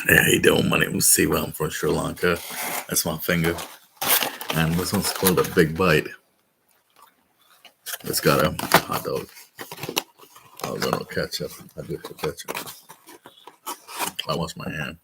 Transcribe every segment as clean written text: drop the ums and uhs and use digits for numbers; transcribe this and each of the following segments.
Hey, how you doing? My name is Siva. I'm from Sri Lanka. That's my finger. And this one's called a Big Bite. It's got a hot dog. I was gonna ketchup. I do for ketchup. I wash my hand.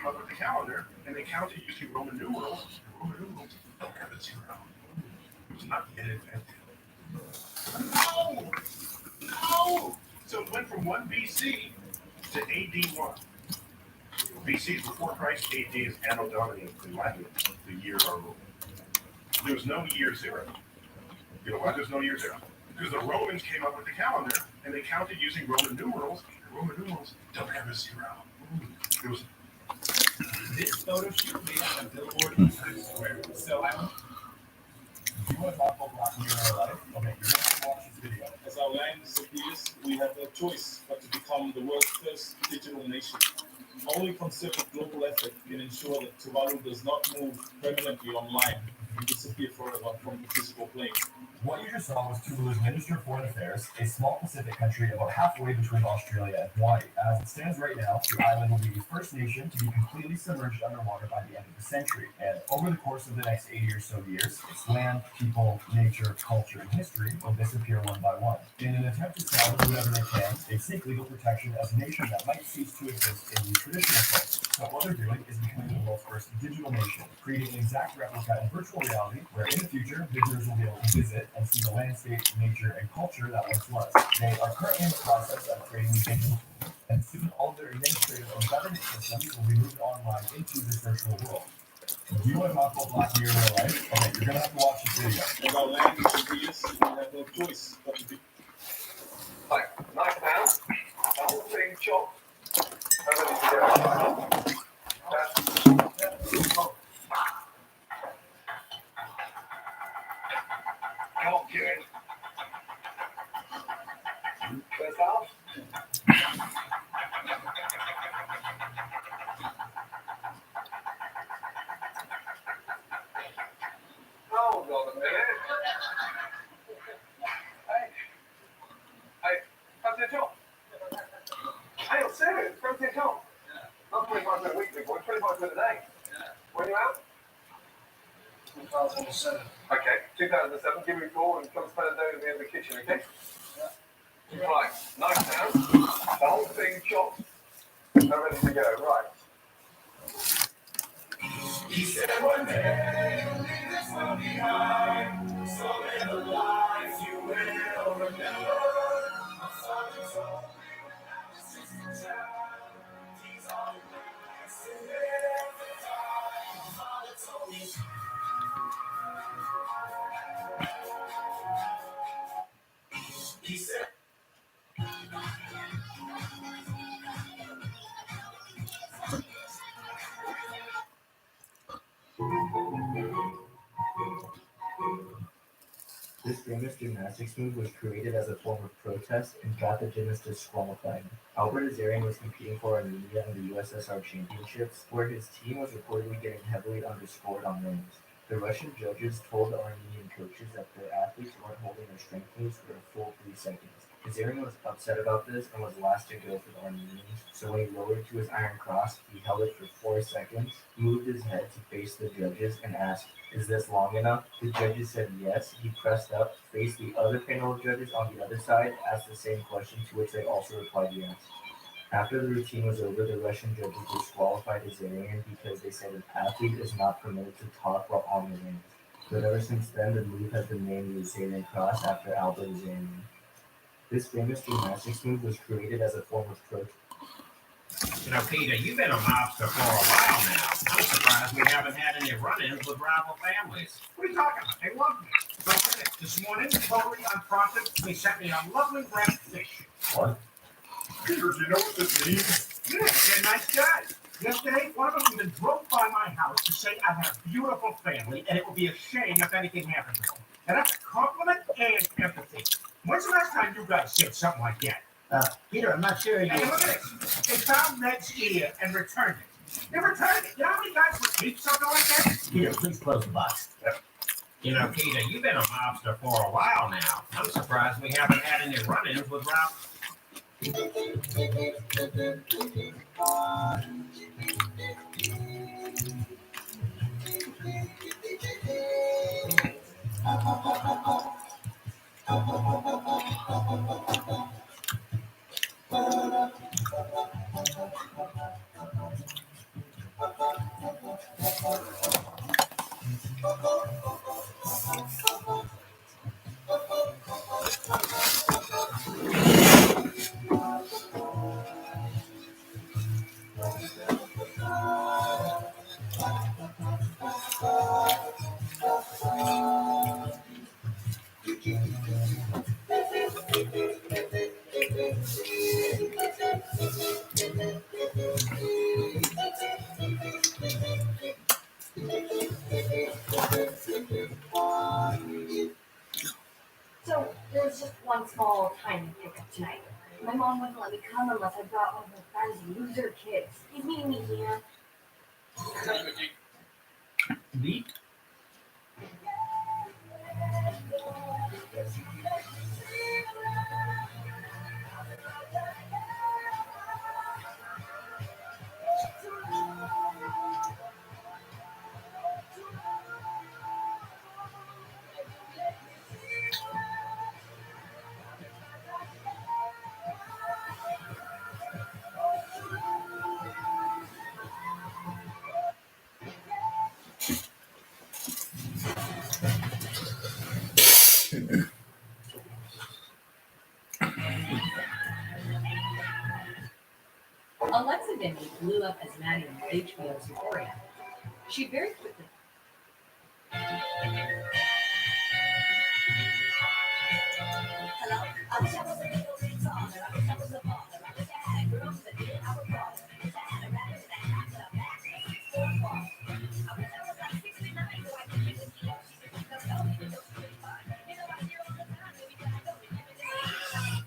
came up with the calendar, and they counted using Roman numerals. Roman numerals don't have a zero. It was not yet invented. No! No! So it went from 1 BC to AD 1. BC is before Christ, AD is Anno Domini in Latin, the year of our Lord. There's no year zero. You know why there's no year zero? Because the Romans came up with the calendar, and they counted using Roman numerals, and Roman numerals don't have a zero. It was this photo shoot made on a billboard in Times Square. So do you want to talk about Black Mirror in your life? Okay, you're going to watch this video. As our land disappears, we have no choice but to become the world's first digital nation. Only concerted global effort can ensure that Tuvalu does not move permanently online and disappear forever from the physical plane. What you just saw was Tuvalu's Minister of Foreign Affairs, a small Pacific country about halfway between Australia and Hawaii. As it stands right now, the island will be the first nation to be completely submerged underwater by the end of the century. And over the course of the next 80 or so years, its land, people, nature, culture, and history will disappear one by one. In an attempt to salvage whatever they can, they seek legal protection as a nation that might cease to exist in the traditional sense. So what they're doing is becoming the world's first digital nation, creating an exact replica in virtual reality, where in the future, visitors will be able to visit and see the landscape, nature, and culture that once was. They are currently in the process of creating these digital, and soon all their administrative and government systems will be moved online into this virtual world. Do you want to talk about Black Mirror in real life? Okay, you're going to have to watch this video. As our land disappears, we have no choice but to be... Hi, nice now. The whole thing chopped. How many to go? Come on, Kieran. First half. Hold on a minute. Hey, how's your job? Hey, I'm serious. How's your job? Not 25 quid a week, big boy. 25 quid a day. When you out? 2007. Okay, 2007. Give me a call and come spend a day with me in the kitchen, okay? Yeah. Right, nice now. The whole thing chopped. I'm ready to go. Right. He said one day you'll leave this world behind. So live a life you will remember. My father told me when I was just a child. These are the nights to live and die. My father told me. He said. This famous gymnastics move was created as a form of protest and got the gymnast disqualified. Albert Azarian was competing for Armenia in the USSR Championships, where his team was reportedly getting heavily underscored on rings. The Russian judges told the Armenian coaches that their athletes weren't holding their strength moves for a full 3 seconds. Azarian was upset about this and was last to go for the Armenians, so when he lowered to his iron cross, he held it for 4 seconds, moved his head to face the judges, and asked, "Is this long enough?" The judges said yes. He pressed up, faced the other panel of judges on the other side, asked the same question, to which they also replied yes. After the routine was over, the Russian judges disqualified Azarian because they said an athlete is not permitted to talk while on the rings. But ever since then, the move has been named the Azarian Cross after Albert Azarian. This famous gymnastics move was created as a form of protest. You know, Peter, you've been a mobster for a while now. I'm surprised we haven't had any run-ins with rival families. What are you talking about? They love me. But this morning, totally unprompted, they sent me a lovely red fish. What? Peter, do you know what this means? Yeah, they're nice guys. Yesterday, one of them even drove by my house to say I have a beautiful family, and it would be a shame if anything happened to them. And that's a compliment and empathy. When's the last time you guys said something like that? Peter, I'm not sure you... Hey, look at this. They found Meg's ear and returned it. They returned it. You know how many guys would keep something like that? Peter, please close the box. You know, Peter, you've been a mobster for a while now. I'm surprised we haven't had any run-ins with Rob. So there's just one small tiny pickup tonight. My mom wouldn't let me come unless I brought one of her friend's loser kids. He's meeting me here. Beat? Alexa Vinny blew up as Maddie in HBO's Euphoria. She very quickly. Hello? I wish I was a little bit taller. I wish I was a baller. I wish I had girls that did our part. I wish I had a rabbit that had the back. I wish I was like 69 so I could get with you. She could keep us going until she was fine. You know I hear all the time, baby, can I go to give it a shot?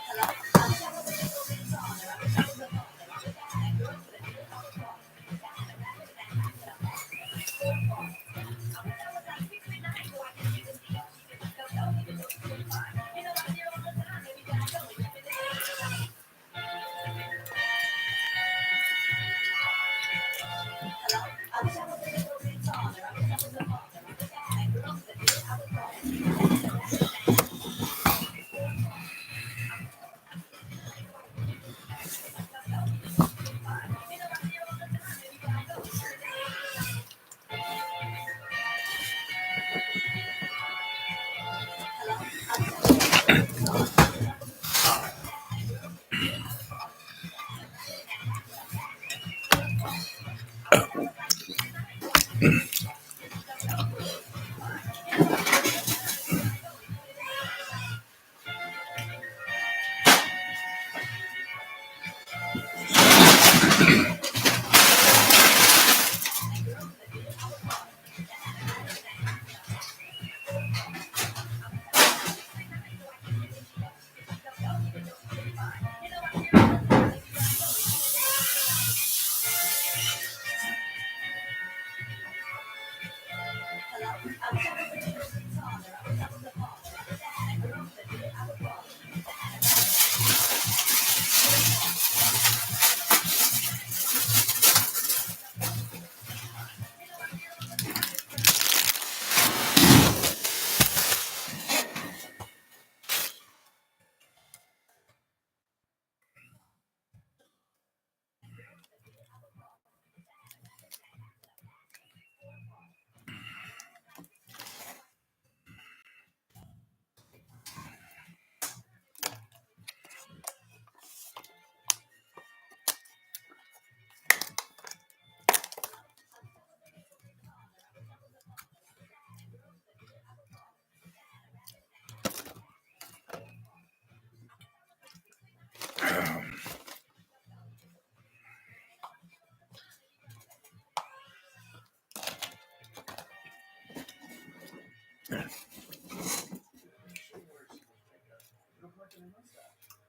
Hello? I wish I was a little bit taller. I wish I was a baller. I wish I had girls that did our part. I wish I had a rabbit that had the back. I wish I was like 69 so I could get with you. She could keep us going until she was fine. You know I hear all the time, baby, can I go to give it a shot? Hello? I wish I was a little bit taller. I wish I was a baller. I wish I had girls that did our part.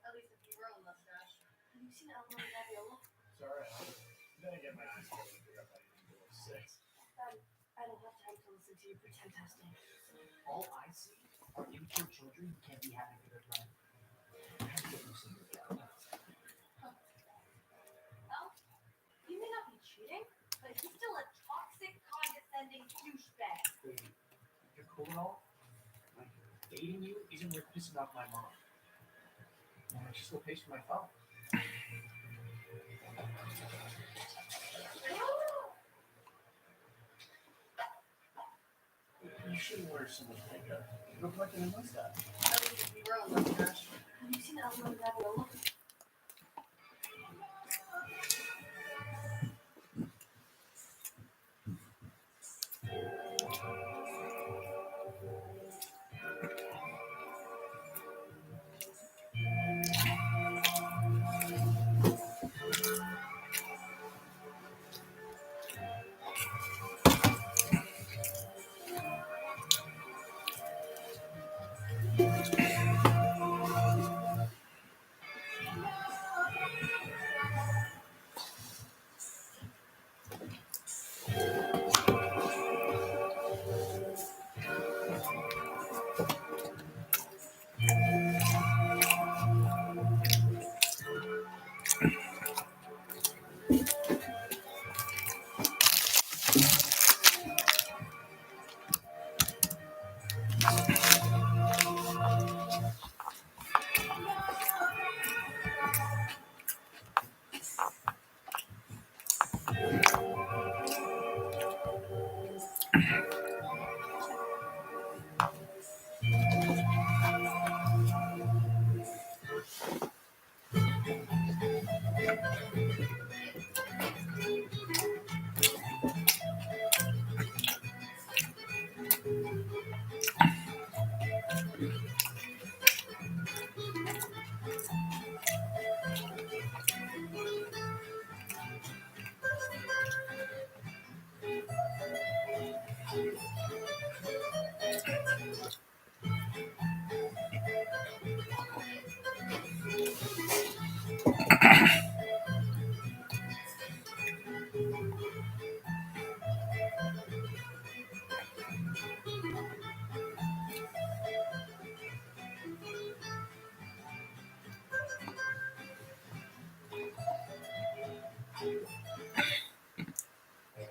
At least if you were a mustache. Have you seen Elmo and Fabiola? Sorry, I'm gonna get my eyes covered and figure out how you can do it 6. I don't have time to listen to you pretend testing. All I see are immature children who can't be happy for their friend. I have to get you some of that. Well, you may not be cheating, but he's still a toxic, condescending douchebag. Baby, you're cool and all. Like, dating you isn't worth pissing off my mom. And she still pays for my phone. You shouldn't wear so much makeup. You look like an mustache. We were on mustache. Have you seen Elmo and Gabriella?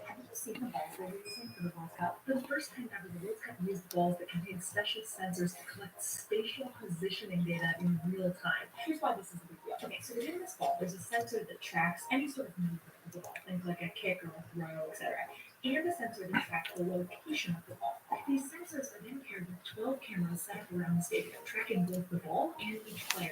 Have you seen the balls they're using for the World Cup? For the first time ever, the World Cup used balls that contain special sensors to collect spatial positioning data in real time. Here's why this is a big deal. Okay, so within this ball, there's a sensor that tracks any sort of movement of the ball, things like a kick or a throw, etc. And a sensor that tracks the location of the ball. These sensors are then paired with 12 cameras set up around the stadium, tracking both the ball and each player.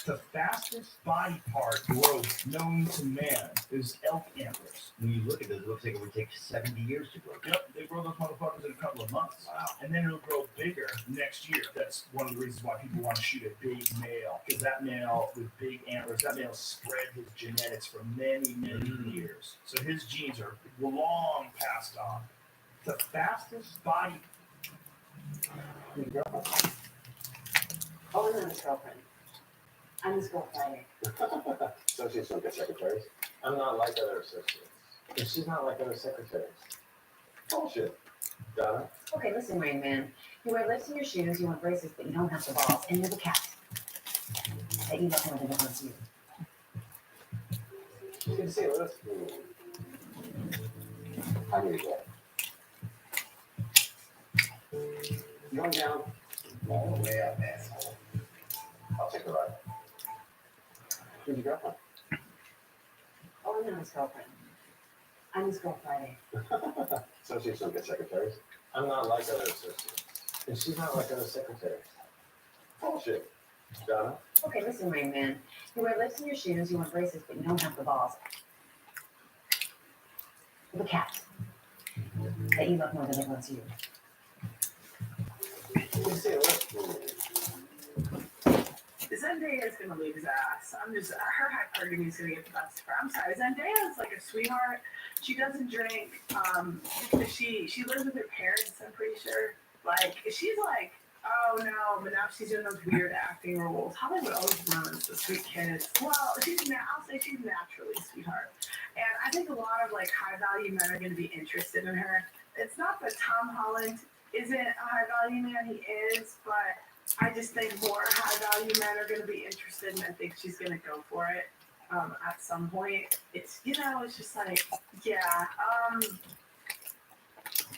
The fastest body part growth known to man is elk antlers. When you look at this, it looks like it would take 70 years to grow. Yep, they grow those motherfuckers in a couple of months. Wow. And then it'll grow bigger next year. That's one of the reasons why people want to shoot a big male. Because that male with big antlers, that male spread his genetics for many, many years. So his genes are long passed on. The fastest body. Oh, no, his girlfriend. I'm his girl Friday. Associates don't get secretaries. I'm not like other associates. And she's not like other secretaries. Bullshit. Donna? Okay, listen, Rain Man. You wear lips in your shoes, you want braces, but you don't have the balls, and you're the cat. That you love more than it wants you. She's good to see you, Liz. I need to go. You going down? All the way up, asshole. I'll take the ride. Who's your girlfriend? Oh, I'm not his girlfriend. I'm his girl Friday. Associates don't get secretaries. I'm not like other associates. And she's not like other secretaries. Bullshit. Donna? Okay, listen, Rain Man. You wear lifts in your shoes, you want braces, but you don't have the balls. The cat that you love more than it loves you. You say what? Zendaya is gonna leave his ass. Her hypergamy is gonna get the best of her. I'm sorry, Zendaya is like a sweetheart. She doesn't drink. She lives with her parents. I'm pretty sure. Like she's like, oh no, but now she's in those weird acting roles. Hollywood always ruins the sweet kids. Well, I'll say she's naturally a sweetheart, and I think a lot of like high value men are gonna be interested in her. It's not that Tom Holland isn't a high value man. He is, but I just think more high value men are going to be interested, and I think she's going to go for it at some point. It's it's just like, yeah.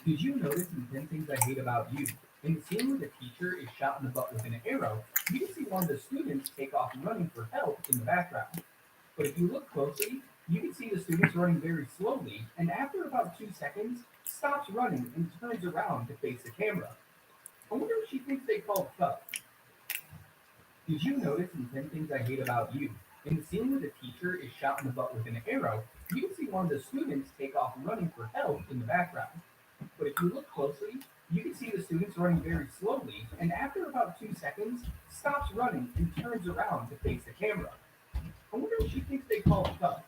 Did you notice in 10 Things I Hate About You? In the scene where the teacher is shot in the butt with an arrow, you can see one of the students take off running for help in the background. But if you look closely, you can see the students running very slowly, and after about 2 seconds, stops running and turns around to face the camera. I wonder if she thinks they called cut. Did you notice in 10 Things I Hate About You? In the scene where the teacher is shot in the butt with an arrow, you can see one of the students take off running for help in the background. But if you look closely, you can see the students running very slowly, and after about 2 seconds, stops running and turns around to face the camera. I wonder if she thinks they called cut.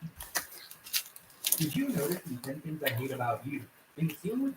Did you notice in 10 Things I Hate About You? In the scene where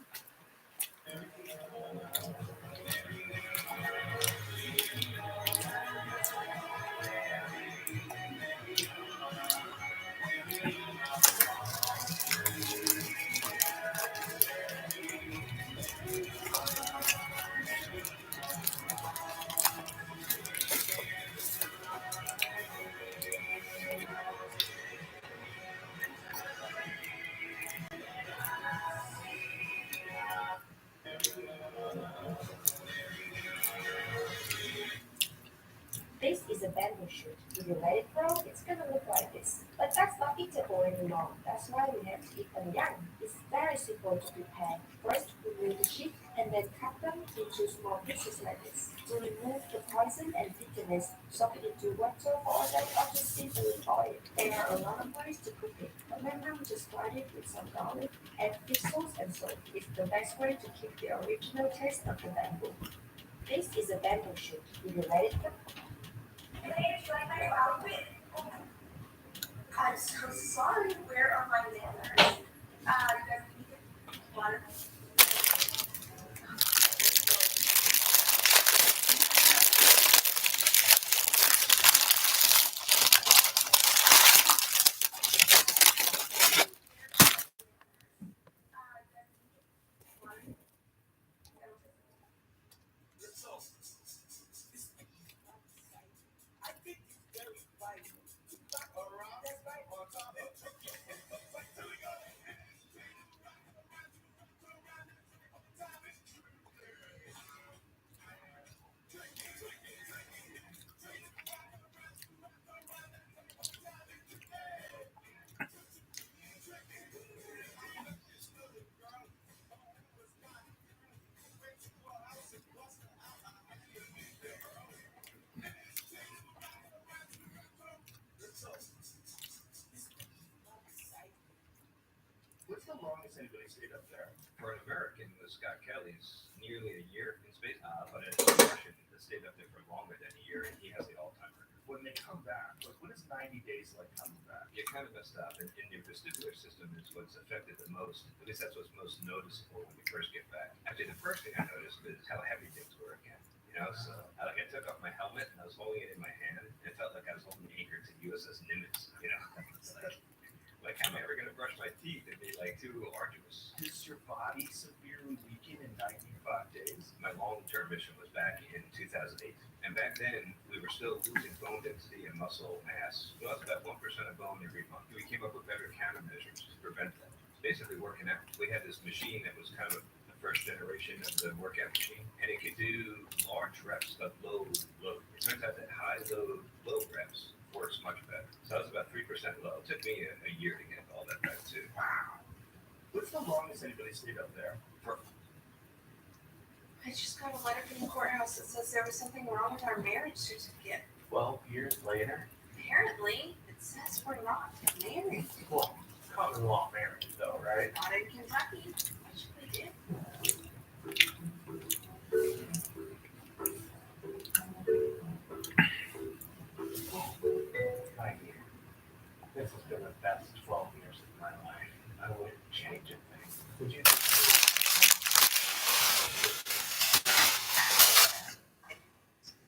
This is a bamboo shoot. If you let it grow, it's gonna look like this. But that's not eatable anymore. That's why we have to eat them young. It's very simple to prepare. First, we remove the sheep and then cut them into small pieces like this. To remove the poison and bitterness, soak it into water for a day or just simply boil it. There are a lot of ways to cook it, but my mom just fried it with some garlic, add fish sauce and salt. It's the best way to keep the original taste of the bamboo. This is a bamboo shoot. If you let it grow, I'm so sorry. Where are my manners? You guys need water. What's the longest anybody stayed up there? For an American, was Scott Kelly's nearly a year in space, but it's a Russian that stayed up there for longer than a year, and he has the all-time record. When they come back, what is 90 days like coming back? You're kind of messed up, and your vestibular system is what's affected the most. At least that's what's most noticeable when you first get back. Actually, the first thing I noticed is how heavy things were again. So I took off my helmet and I was holding it in my hand, and it felt like I was holding the anchor to USS Nimitz. It's like, how am I ever going to brush my teeth? It'd be like too arduous. Is your body severely weakened in 95 days? My long-term mission was back in 2008, and back then we were still losing bone density and muscle mass. It was about 1% of bone every month. We came up with better countermeasures to prevent that. Basically, working out. We had this machine that was kind of the first generation of the workout machine, and it could do large reps of low load. It turns out that high load, low reps works much better. So I was about 3% low. It took me a year to get all that back too. Wow. What's the longest anybody stayed up there? I just got a letter from the courthouse that says there was something wrong with our marriage certificate. 12 years later? Apparently, it says we're not married. Well, common law marriage, though, right? Not in Kentucky. Which we did. My dear, this has been the best 12 years of my life. I wouldn't change a thing. Would you?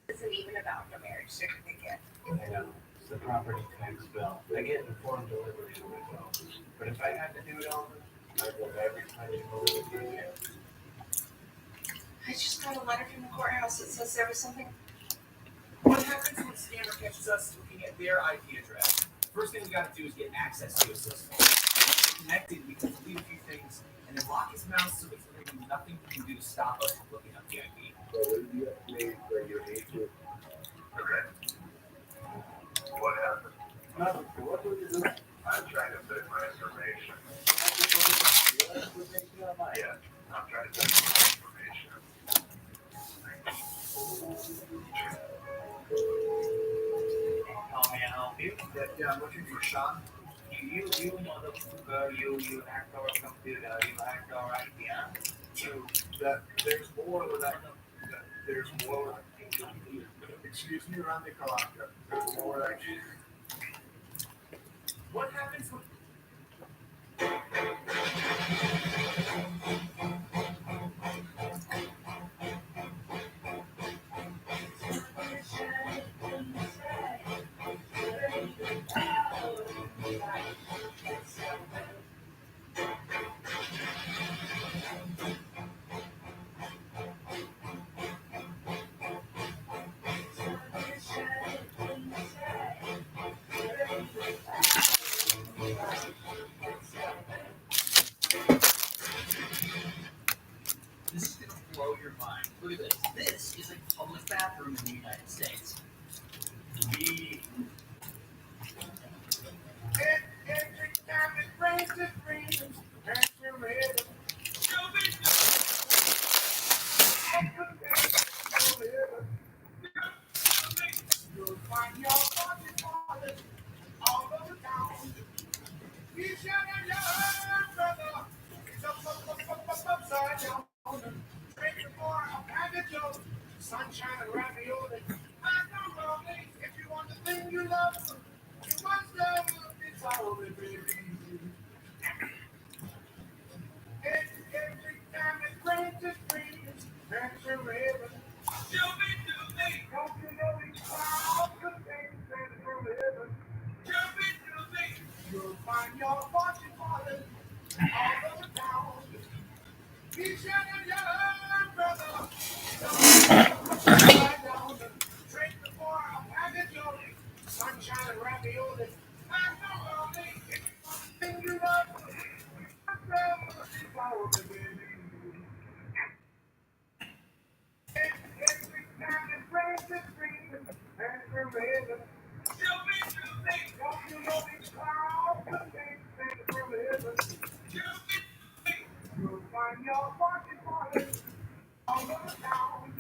Isn't even about the marriage certificate. I know. It's the property tax bill. I get informed delivery from my phone. But if I had to do it over, I'd live every time you move again. I just got a letter from the courthouse that says there was something. What happens when a scammer catches us looking at their IP address? First thing we gotta do is get access to his system. Once we're connected, we can delete a few things and then lock his mouse so there's literally nothing we can do to stop us from looking up the IP. So would you estimate where your age is? Okay. What happened? Nothing. So what would you do? I'm trying to put my information. Yeah, I'm trying to put my information. How may I help you? Yeah, I'm looking for Sean. You motherfucker, you hacked our computer, you hacked our IP. So that there's more than that. There's more. Excuse me, Randy Kalaka. There's more that. What happens when? This is gonna blow your mind. Look at this. This is a public bathroom in the United States. Every time it rains, it rains. And forever. You'll find your body falling all over town. You should have your brother. It's upside down. Drink more a package of sunshine and ravioli. Macaroni, if you want the thing you love, you must love it's all baby. Every time it rains, it rains. And forever. Don't you know each cloud contains and forever. You'll find your fortune falling all over town. Each and your brother. Lie down and drink before a package of sunshine and ravioli. Macaroni, if you want the thing you love, it's all baby. Every time it rains, it rains, and forever. Don't you know each cloud contains and forever. You'll find your fortune falling all over town.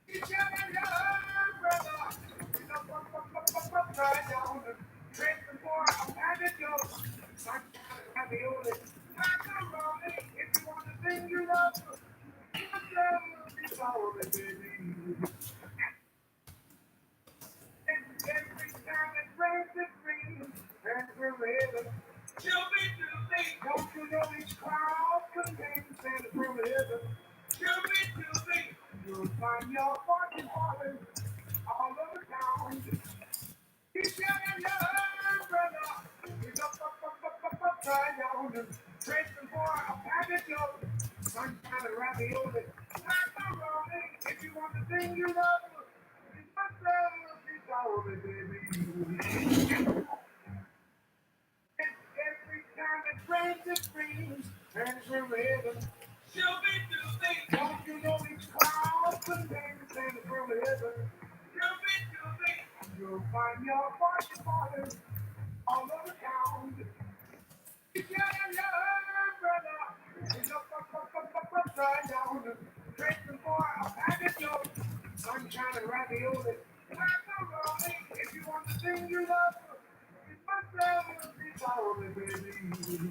Each and your brother. Upside down and drink before a package of sunshine and ravioli. Macaroni, if you want the thing you love, it's all baby. Every time it rains, and forever. Don't you know each cloud contains and forever. You'll find your fortune falling all over town. Each and your brother is upside down and drink before a package of sunshine and ravioli. Macaroni, if you want the thing you love, you must love it's all baby. Every time it rains, and forever. Don't you know each cloud contains and forever. You'll find your fortune falling all over town. Each and your brother is upside down, drink Sunshine and ravioli. Macaroni. If you want the thing you love, you must have a ravioli, baby.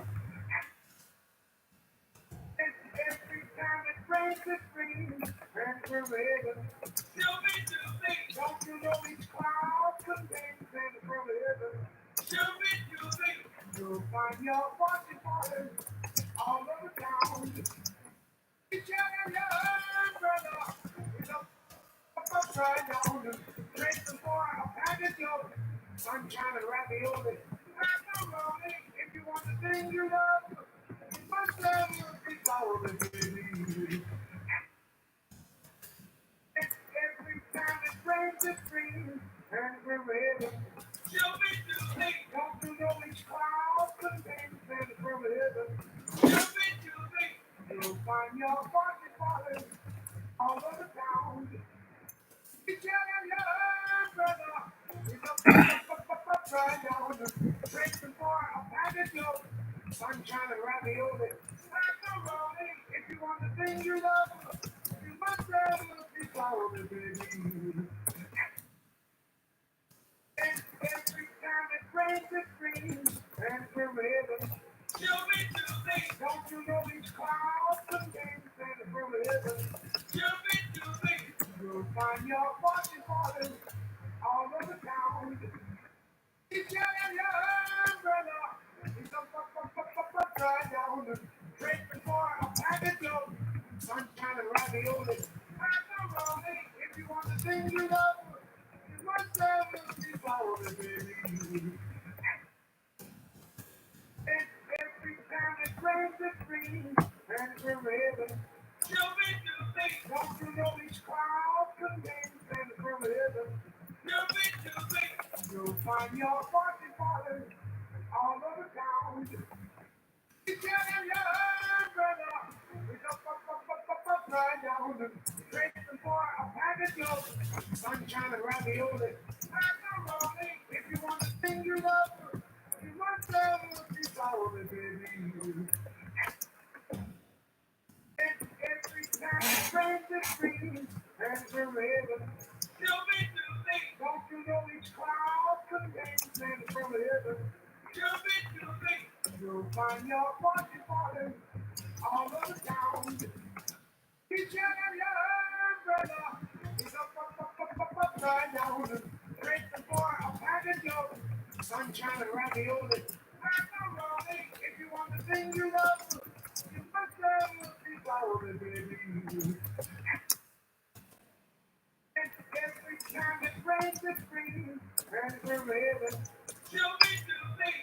Every time it rains, it rains, and forever. Don't you know each cloud contains and forever? You'll find your watching water all over town. Each other, your brother, is upside down. Drink before a package of sunshine and ravioli. Macaroni, if you want the thing you love, you must have a ravioli, baby. Every time it rains, it rains, and forever. Don't you know each cloud contains and forever? You'll find your watching water all over town. Each other, your brother, is upside down. Drink before a package of sunshine and ravioli. Macaroni, if you want the thing you love, you must have a ravioli, baby. Every time it rains, it rains, and forever. Don't you know each cloud contains and forever? You'll find your watching water all over town. Each other, your brother, is upside down. Drink before a package of sunshine and ravioli. Macaroni, if you want the thing you love, you must have a ravioli, baby. Every time it rains, it rains, and forever. Don't you know each cloud contains and forever? You'll find your watching water all over town. Each other, your brother, is upside down. Drink before a package of sunshine and ravioli. Macaroni, if you want the thing you love, you must have a ravioli, baby. Every time it rains, it rains, and forever. Don't you know each cloud contains and forever? You'll find your watching water all over town. Each other, your brother, is upside down. Drink before a package of sunshine and ravioli. Macaroni, if you want the thing you love, you must have a ravioli, baby. Every time it rains, it rains, and forever.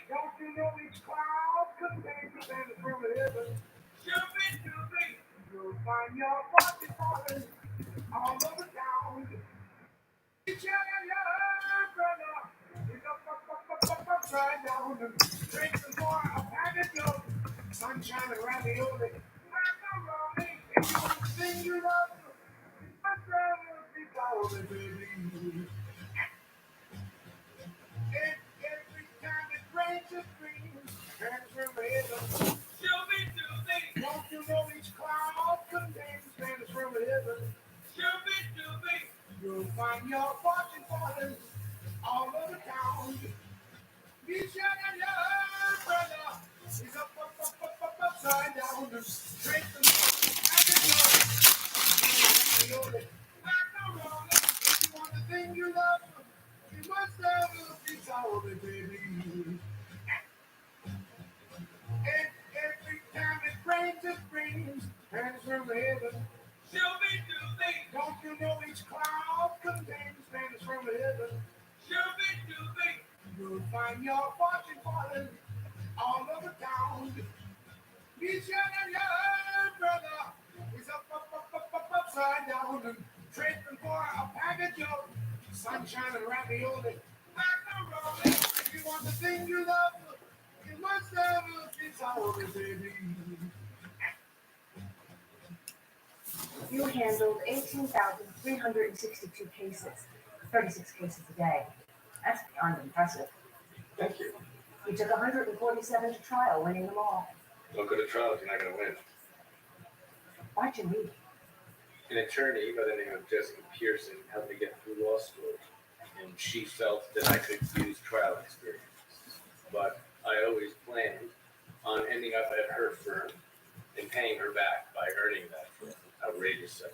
Don't you know each cloud contains and forever? You'll find your watching water all over town. Each other, your brother, is upside down. Drink before a package of sunshine and ravioli. Macaroni, if you want the thing you love, you must have a ravioli, baby. Every time it rains, it rains, and forever. Don't you know each cloud contains and forever? You'll find your watching water all over town. Each other, your brother, is upside down. Drink the ravioli. Macaroni, if you want the thing you love, you must have a ravioli, baby. Every time it rains, and forever. Don't you know each cloud contains and forever? You'll find your watching water all over town. Each other, your brother, is upside down. Trading for a package of sunshine and ravioli. Macaroni, if you want the thing you love, you must have a ravioli, baby. You handled 18,362 cases, 36 cases a day. That's beyond impressive. Thank you. You took 147 to trial, winning them all. Don't go to trial if you're not going to win. Why'd you leave? An attorney by the name of Jessica Pearson helped me get through law school, and she felt that I could use trial experience. But I always planned on ending up at her firm and paying her back by earning that firm outrageous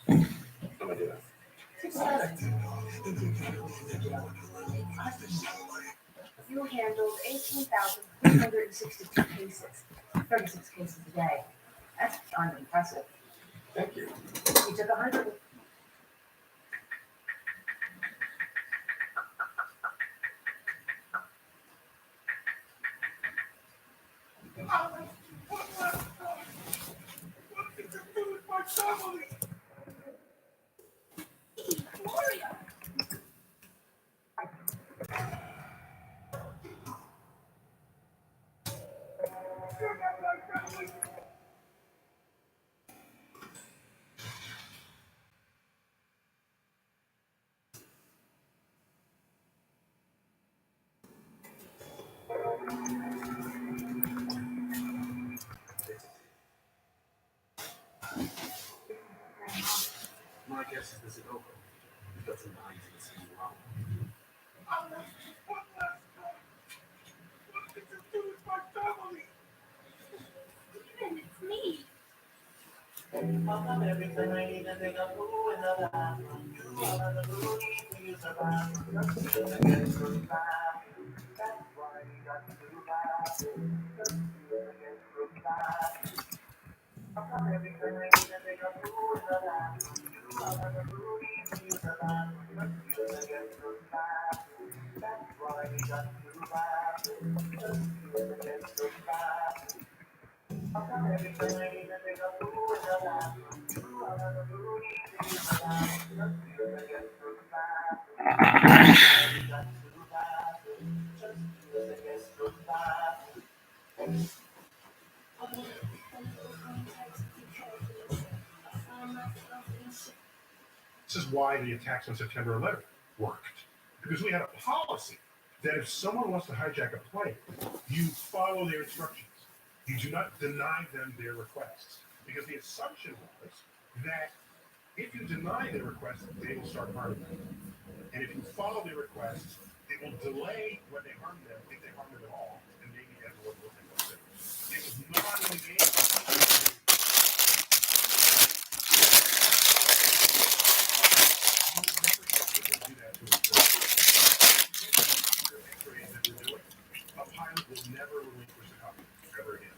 settlement. I'm gonna do that. You handled 18,362 cases, 36 cases a day. That's unimpressive. Thank you. You took 100. My guess is this is over. We've got some lines in this as well. What did you do with my family? It's me. This is why the attacks on September 11th worked. Because we had a policy that if someone wants to hijack a plane, you follow their instructions. You do not deny them their requests. Because the assumption was that if you deny their request, they will start harming them. And if you follow their requests, it will delay when they harm them, if they harm them at all, and maybe everyone will think that's it. It was not in the game. A pilot will never relinquish the cockpit ever again.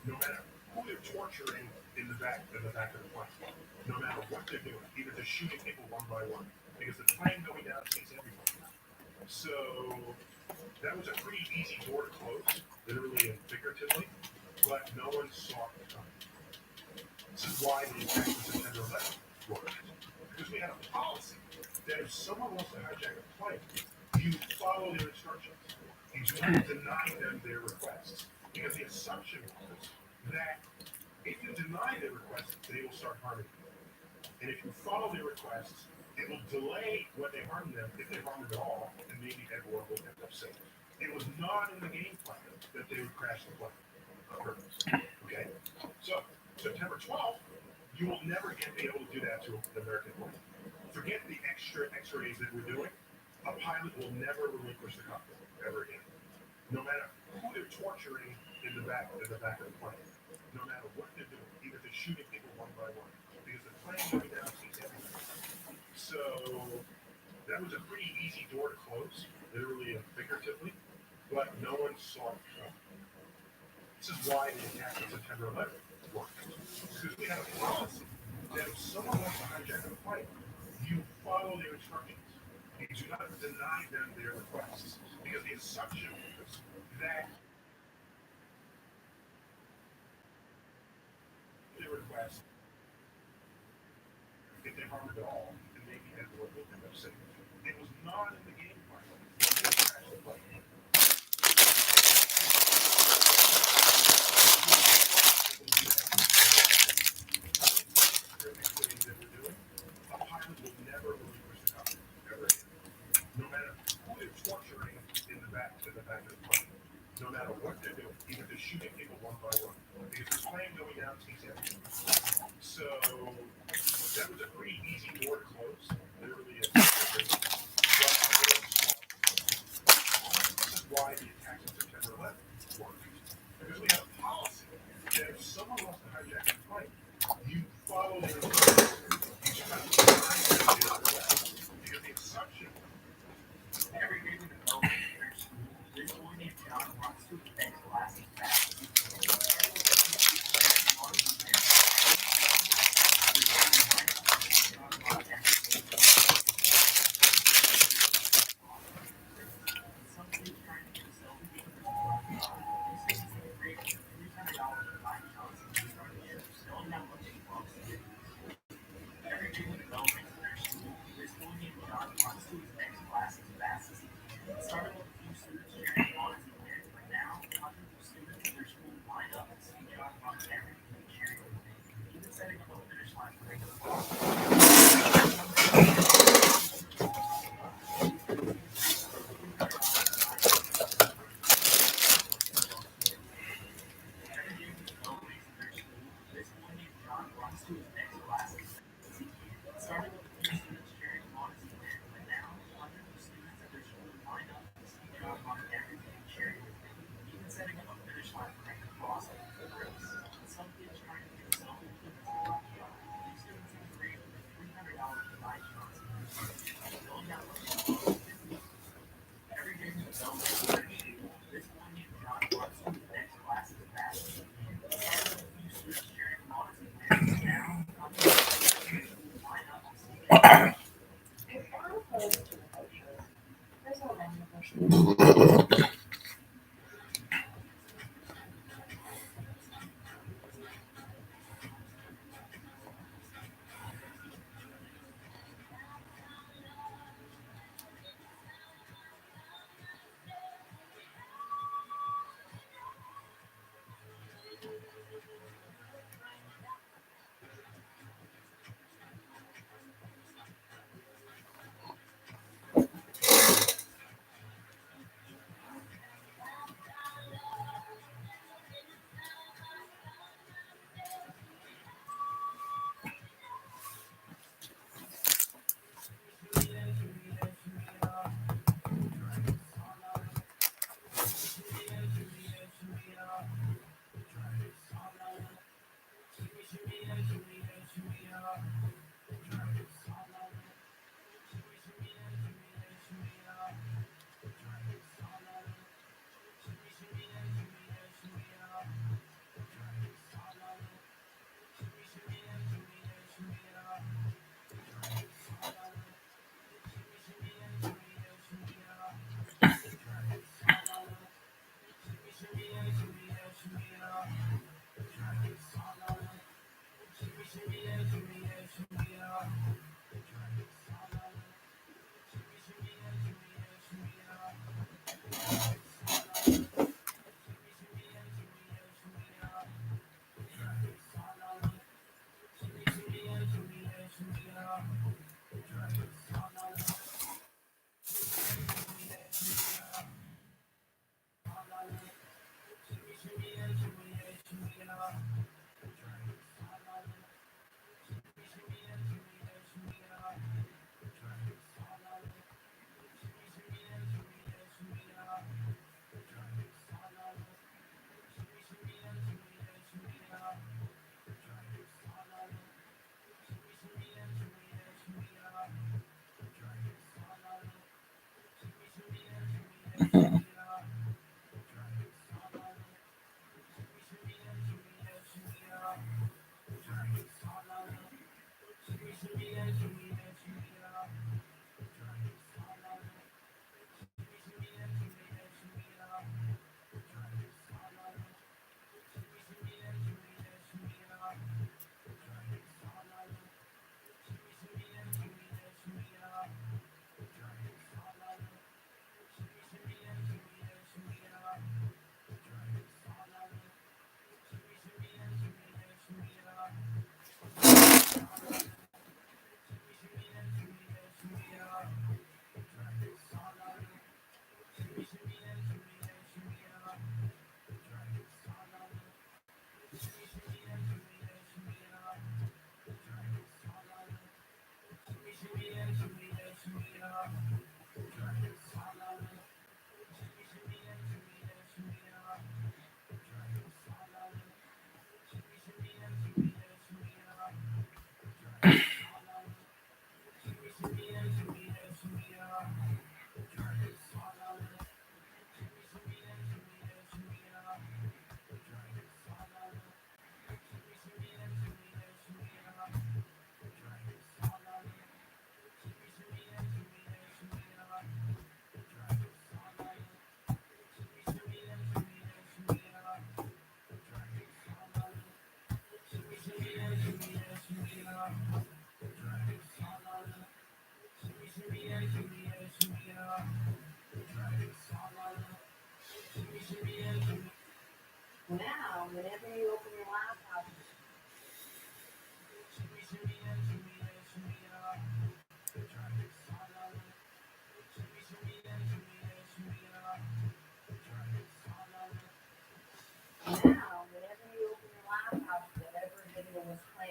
No matter who they're torturing in the back of the plane. No matter what they're doing, even just shooting people one by one. Because the plane going down takes everyone. So that was a pretty easy door to close, literally and figuratively, but no one saw it coming. This is why the attack on September 11th worked. Because we had a policy that if someone wants to hijack a plane, you follow their instructions. You do not deny them their requests. Because the assumption was that if you deny their requests, they will start harming you. And if you follow their requests, it will delay when they harm them, if they harm them at all, and maybe everyone will end up safe. It was not in the game plan that they would crash the plane on purpose. Okay? So, September 12th, you will never again be able to do that to an American plane. Forget the extra X-rays that we're doing. A pilot will never relinquish the cockpit ever again. No matter who they're torturing in the back of the plane. No matter what they're doing, even just shooting people one by one. Because the plane going down takes everything. So that was a pretty easy door to close, literally and figuratively, but no one saw it coming. This is why the attack on September 11th worked. Because we had a policy that if someone wants to hijack a plane, you follow their instructions. You do not deny them their requests. Because the assumption was that their request, if they harm it at all, and maybe everyone will end up safe. It was not in the game plan. They crashed the plane. A pilot will never relinquish the cockpit ever again. No matter who they're torturing in the back of the plane. No matter what they're doing, even just shooting people one by one. Because the plane going down takes everything. So that was student next classes. Starting with the students sharing honesty, and now hundreds of students at their school line up to speak out on everything and sharing with me, even setting up a finish line right across it for the race. Some kids trying to get some students to lucky out. These students have raised over $300 to buy shots. Filling out every day in the Belmont spreadsheet. This one you John wants to the next class is back. Starting with a few students sharing honesty, and now hundreds of students line up to speak out. If I'm opposed to the motion, there's no motion.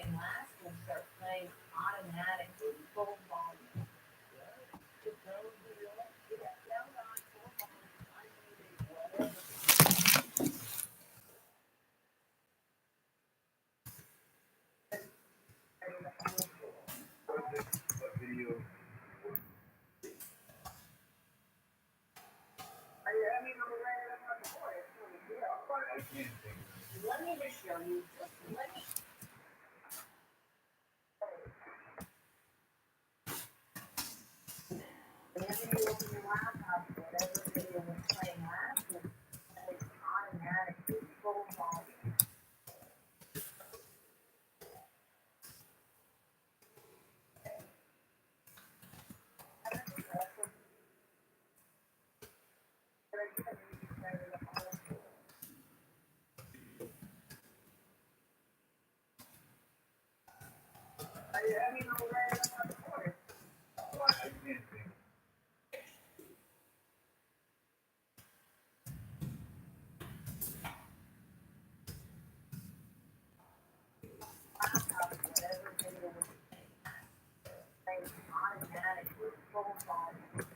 playing last will start playing automatically full volume. Just don't do it. You got sound on full volume, unmuted, whatever. Let me just show you. Just let me. Whenever you open your laptop, whatever video was playing last will play automatically full volume. Laptop, whatever video was playing automatically full volume.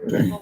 Dang.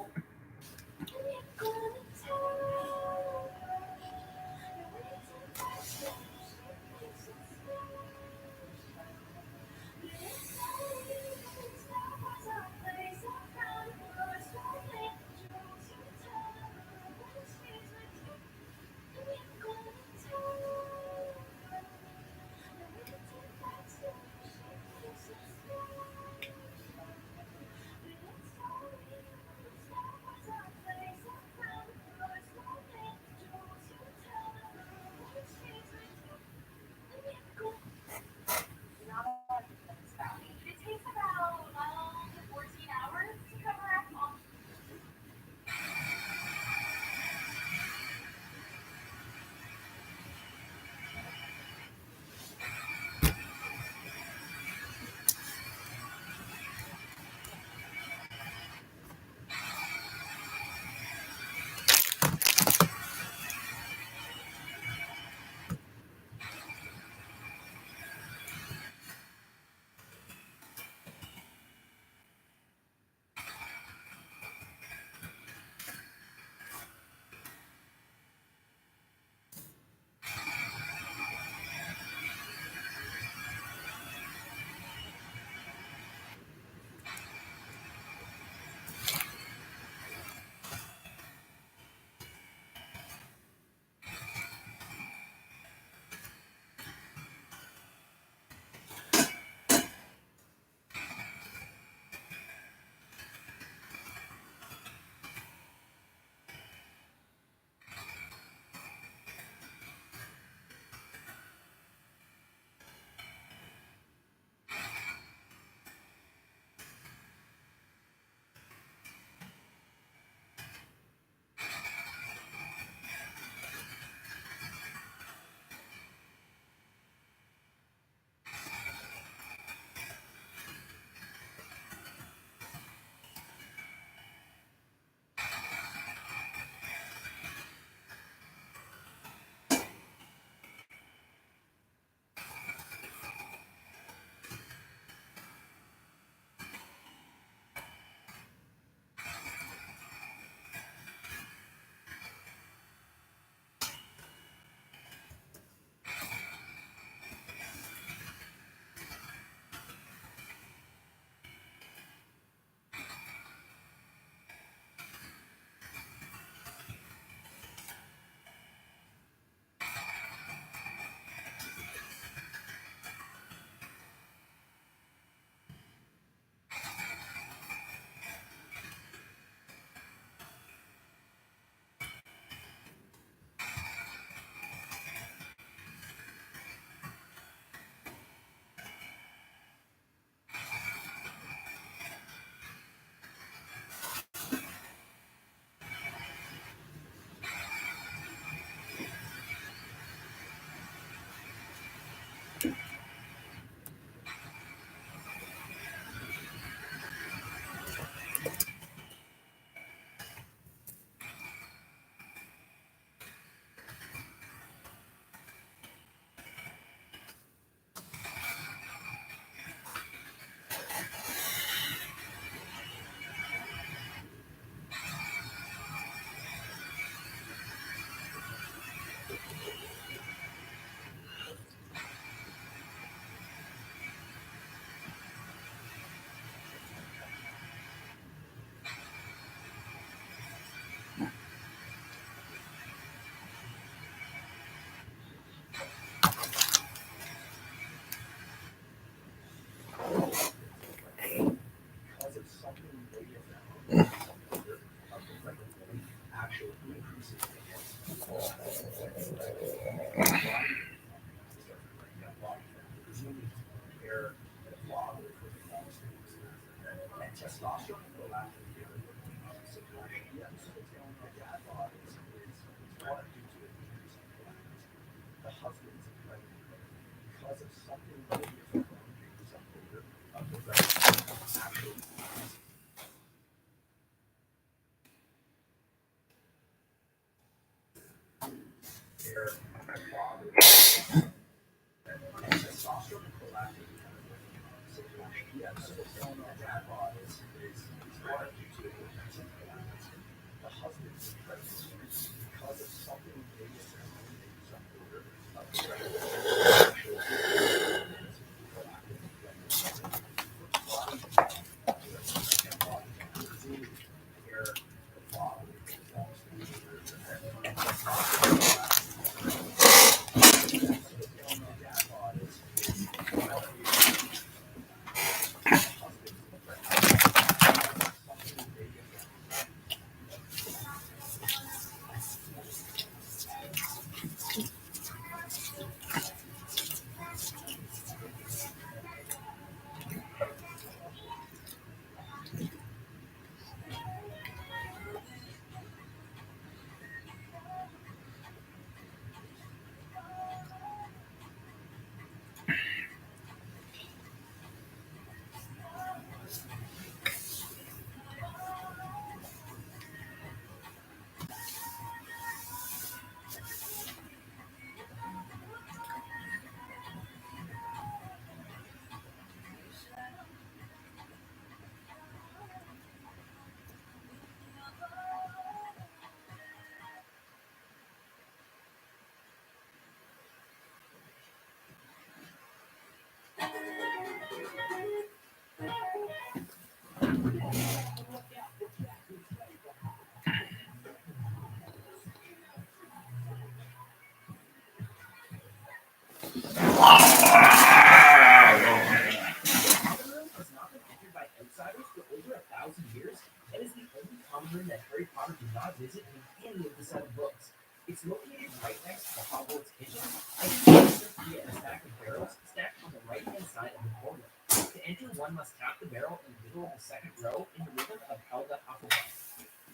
Has not been entered by outsiders for over 1,000 years and is the only common room that Harry Potter did not visit in any of the 7 books. It's located right next to the Hogwarts kitchen and is via a stack of barrels stacked on the right-hand side of the corridor. To enter, one must tap the barrel in the middle of the second row in the rhythm of Helga Hufflepuff.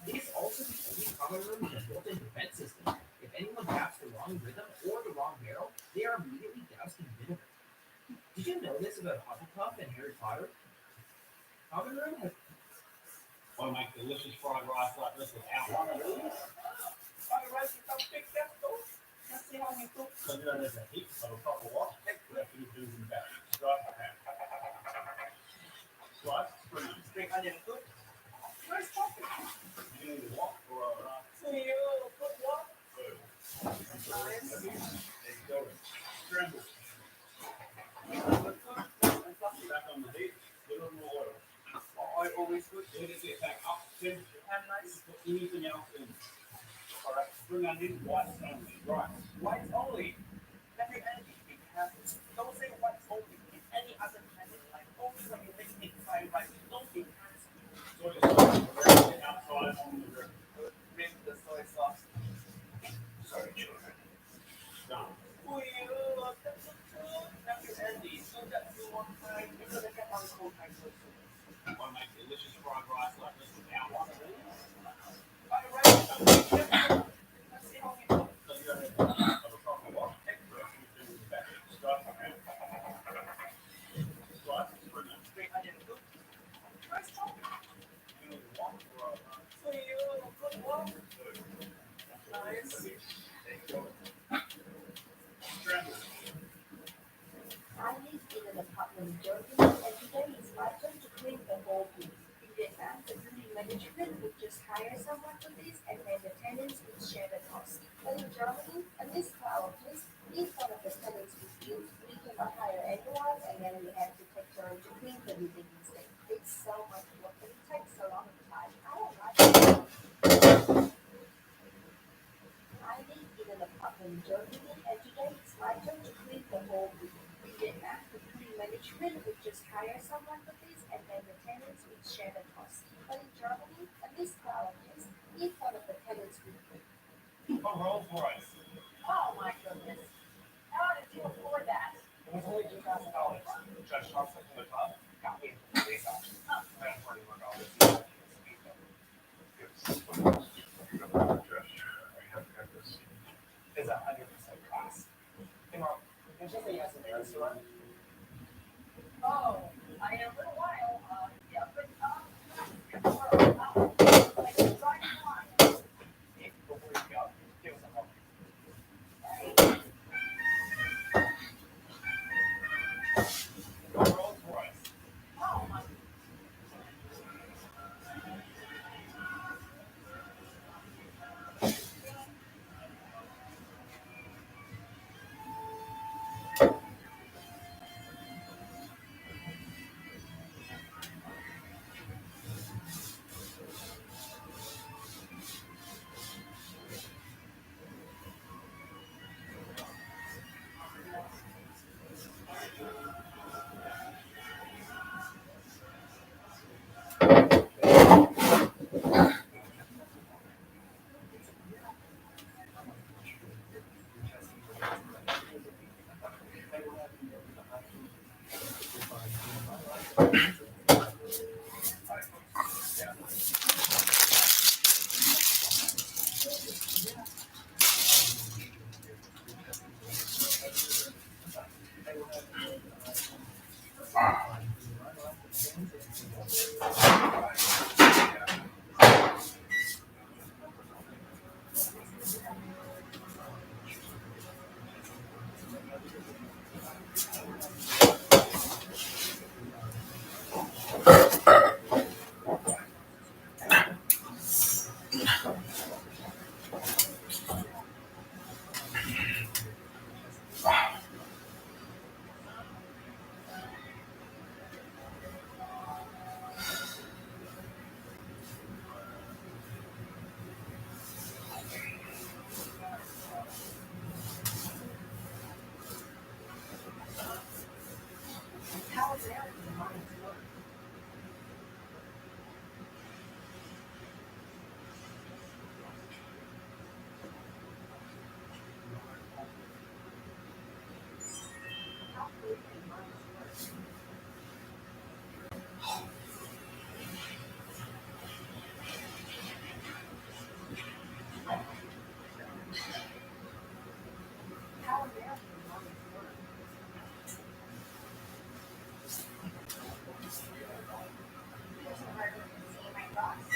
It is also the only common room with a built-in defense system. If anyone taps the wrong rhythm or the wrong barrel, they are immediately doused in vinegar. Did you know this about Hufflepuff and Harry Potter? Common room has Want to make delicious fried rice like this without one of these? fried rice without big vegetables. Let's see how we cook. So you know there's a heap of a couple what? Left to do in the back. Start by hand. Slice, Spring onion cook. Nice chopping. you need a what or a So you put what? nice. Scramble. Back on the heat. Put on more oil. I always put Let it get back up. Then ham nice. put anything else in. Alright, spring onion, white only. Right. White only. Every energy be careful. Don't say white only. In any other kind of like only when you make it fried rice. Don't be fancy. Soy sauce. Outside on the grill. Bring the soy sauce. Sorry, children. Done. Oh, you that's so good. Every energy. So that you one time. You're gonna get on cold time so soon. Want to make delicious fried rice like this without one of these? Fried rice without big vegetables. Let's see how we cook. So you got a proper what? Start by hand. Slice, spring onion. Spring onion cook. Nice chopping. You need a what or a So you put what? Nice. scramble. I live in an apartment in Germany, and today it's my turn to clean the whole place. In Vietnam, the building management would just hire someone for this, and then the tenants would share the cost. But in Germany, at least for our place, if one of the tenants refused, we cannot hire anyone, and then we have to take turns to clean the building instead. It's so much work, and it takes a lot of time. I don't like it. I live in an apartment in Germany, and today it's my turn to clean the whole building. In Vietnam, the building management would just hire someone for this, and then the tenants would share the cost. But in Germany, at least for our place, if one of the tenants refused, A Rolls Royce. oh, goodness. How did you afford that? It was only $2,000. Judge Thompson from the club got me into the police officer. I had $41. Is 100% class. Hey, Mom, did you say you had some errands to run? Oh, I in a little while. Yeah, but like driving line. Hey, before you go, give us a call. Rolls Royce. Oh my. How is everything? How is everything? It's hard to see my thoughts.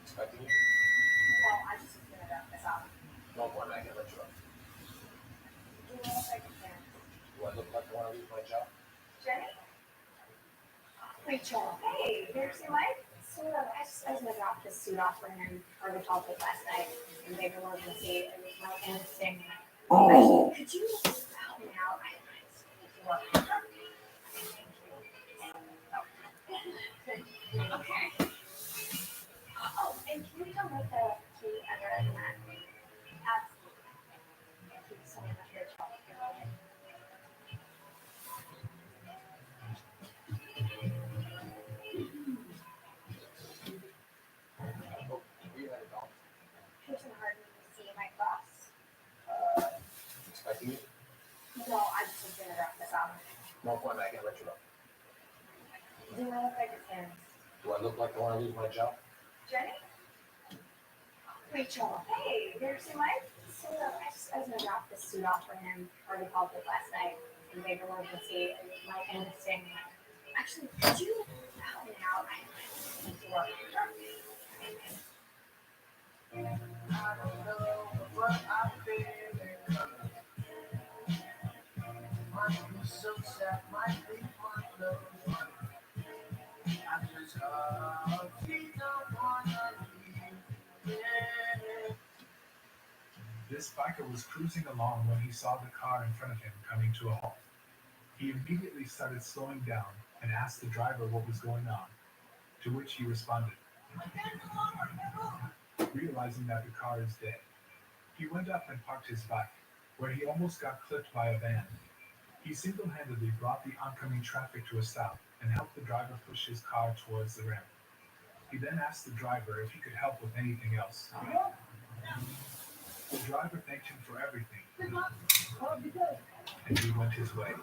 Expecting you? Well, I just was gonna wrap this up. No point, I can let you up. Do you know if I can? Do I look like I want to leave my job? Jenny? Rachel. Hey, there's your Mike. So I was gonna drop this suit off for him or the topic last night and they were gonna see it was like interesting. Oh, Could you help me out? I need to work. Okay. Oh, and can you come with the key under the mat? Absolutely. Thank you so much, Rachel. Oh, you had a call. Kirsten Harden to see my boss. Expecting you? No, I just was gonna wrap this up. No point, I can let you up. Do you know if I can? Do I look like I want to leave my job? Jenny? Rachel. Hey, there's your Mike. So I was gonna drop this suit off for him or the topic last night and they were going to see it was like interesting. Actually, could you help me out? I need to work. I don't know what I've been might be so sad, might be one love. I just hope you don't wanna leave. Yeah. This biker was cruising along when he saw the car in front of him coming to a halt. He immediately started slowing down and asked the driver what was going on, to which he responded, realizing that the car is dead. He went up and parked his bike, where he almost got clipped by a van. He single-handedly brought the oncoming traffic to a stop and helped the driver push his car towards the ramp. He then asked the driver if he could help with anything else. driver thanked him for everything, and he went his way.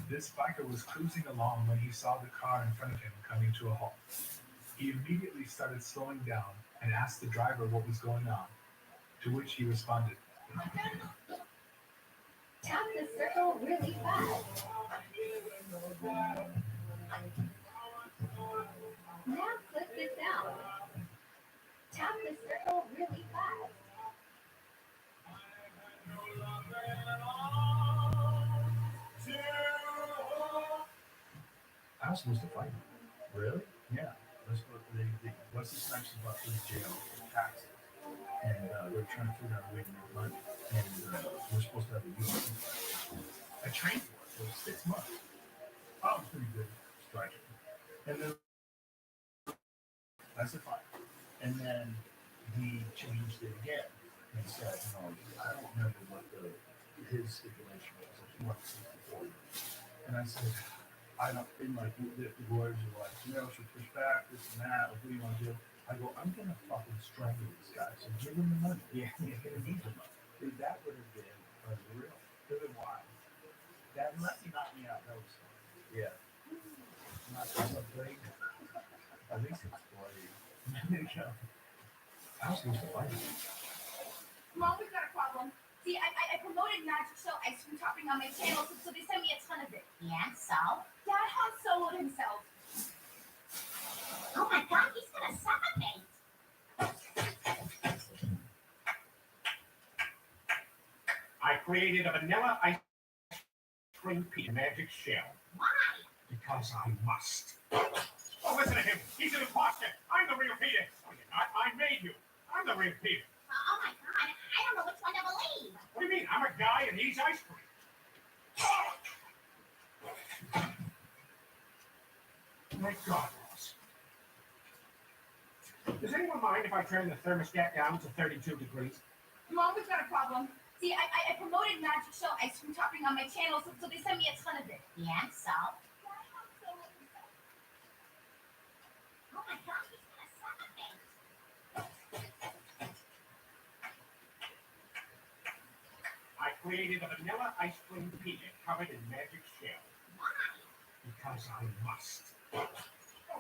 This biker was cruising along when he saw the car in front of him coming to a halt. He immediately started slowing down and asked the driver what was going on, to which he responded, Tap the circle really fast. Now click this out. Tap the circle really fast. I was supposed to fight him. Really? Yeah. What's the snipes about to the jail for taxes? And they're trying to figure out a way to make money. And we're supposed to have a UFC fight. I trained for it for 6 months. I was pretty good striking. And then I said, fine. And then he changed it again and said, I don't remember what his stipulation was. Like, he wanted 64. And I said, I don't, in like, the lawyers are like, should push back, this and that, like, what do you want to do? I go, I'm going to fucking strangle this guy, so give him the money. Yeah, he's going to need the money. Dude, that would have been unreal. Could have been wild. That, unless he knocked me out, that was fun. Yeah. Not so great. At least it's bloody. I was supposed to fight him. Mom, we've got a problem. See, I promoted magic show ice cream topping on my channel, so they sent me a ton of it. Yeah, so? Dad Han soloed himself. Oh my god, he's gonna suffocate. I created a vanilla ice cream pizza magic shell. Why? Because I must. Oh, listen to him. He's an imposter. I'm the real Peter. Oh, you're not. I made you. I'm the real Peter. Oh my god, I don't know which one to believe. What do you mean? I'm a guy and he's ice cream. My God, Ross. Does anyone mind if I turn the thermostat down to 32 degrees? Mom, we've got a problem. See, I promoted magic show ice cream topping on my channel, so they sent me a ton of it. Yeah, so? Dad Han soloed himself. Oh my god, he's gonna suffocate. I created a vanilla ice cream pizza covered in magic shell. Why? Because I must. Oh,